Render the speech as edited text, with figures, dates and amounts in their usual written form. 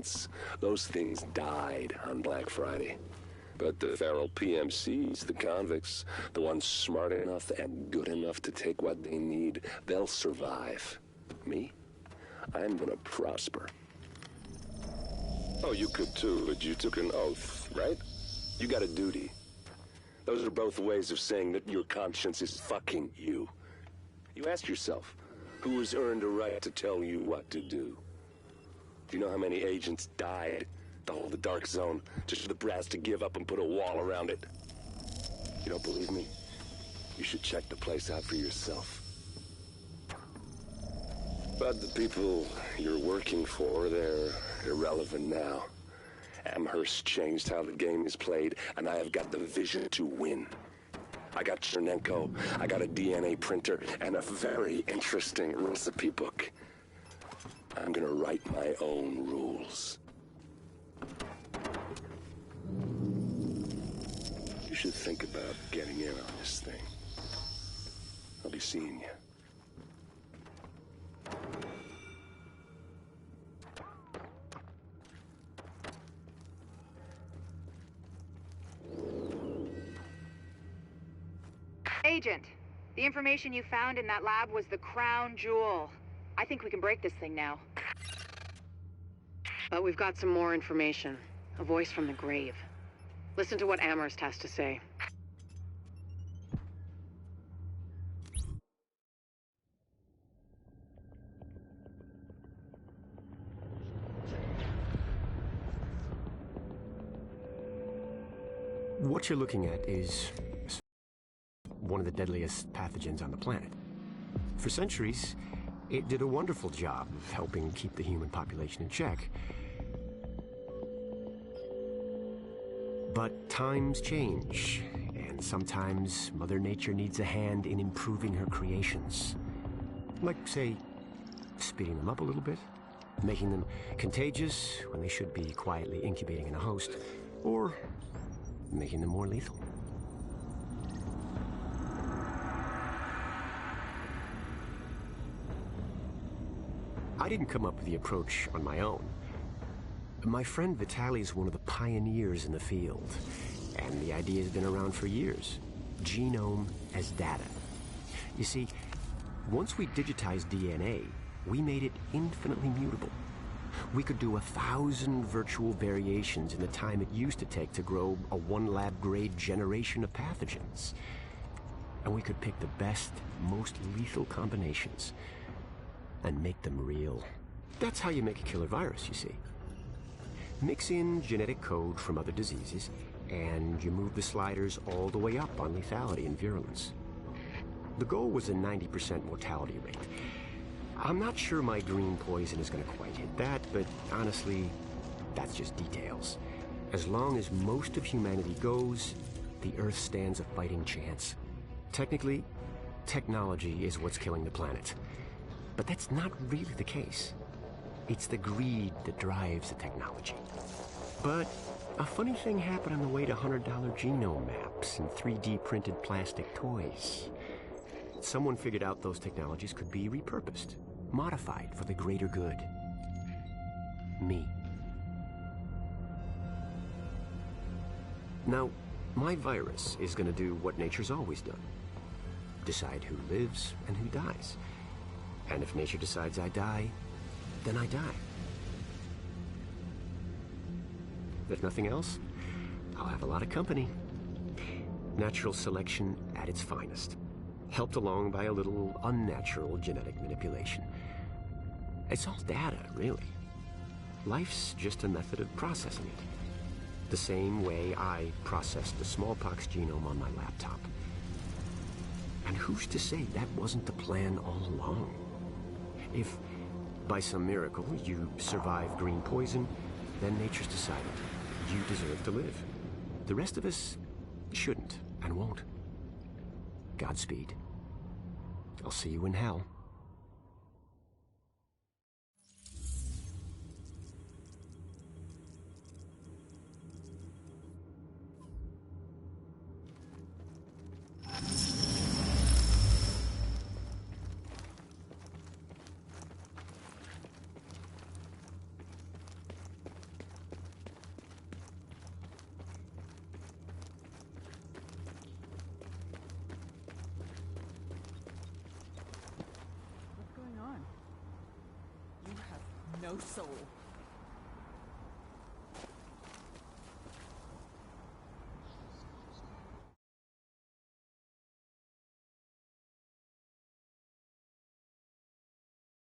plants. Those things died on Black Friday. But the feral PMCs, the convicts, the ones smart enough and good enough to take what they need, they'll survive. Me? I'm gonna prosper. Oh, you could too, but you took an oath, right? You got a duty. Those are both ways of saying that your conscience is fucking you. You ask yourself, who has earned a right to tell you what to do? Do you know how many agents died to hold the Dark Zone, just for the brass to give up and put a wall around it? You don't believe me? You should check the place out for yourself. But the people you're working for, they're irrelevant now. Amherst changed how the game is played, and I have got the vision to win. I got Chernenko, I got a DNA printer, and a very interesting recipe book. I'm gonna write my own rules. You should think about getting in on this thing. I'll be seeing you. Agent, the information you found in that lab was the crown jewel. I think we can break this thing now. But we've got some more information. A voice from the grave. Listen to what Amherst has to say. What you're looking at is one of the deadliest pathogens on the planet. For centuries, it did a wonderful job of helping keep the human population in check. But times change, and sometimes Mother Nature needs a hand in improving her creations. Like, say, speeding them up a little bit, making them contagious when they should be quietly incubating in a host, or making them more lethal. I didn't come up with the approach on my own. My friend Vitaly is one of the pioneers in the field, and the idea has been around for years. Genome as data. You see, once we digitized DNA, we made it infinitely mutable. We could do 1,000 virtual variations in the time it used to take to grow a one-lab-grade generation of pathogens. And we could pick the best, most lethal combinations and make them real. That's how you make a killer virus, you see. Mix in genetic code from other diseases, and you move the sliders all the way up on lethality and virulence. The goal was a 90% mortality rate. I'm not sure my green poison is going to quite hit that, but honestly, that's just details. As long as most of humanity goes, the Earth stands a fighting chance. Technically, technology is what's killing the planet. But that's not really the case. It's the greed that drives the technology. But a funny thing happened on the way to $100 genome maps and 3D printed plastic toys. Someone figured out those technologies could be repurposed, modified for the greater good. Me. Now, my virus is going to do what nature's always done. Decide who lives and who dies. And if nature decides I die, then I die. If nothing else, I'll have a lot of company. Natural selection at its finest, helped along by a little unnatural genetic manipulation. It's all data, really. Life's just a method of processing it. The same way I processed the smallpox genome on my laptop. And who's to say that wasn't the plan all along? If, by some miracle, you survive green poison, then nature's decided you deserve to live. The rest of us shouldn't and won't. Godspeed. I'll see you in hell. no soul.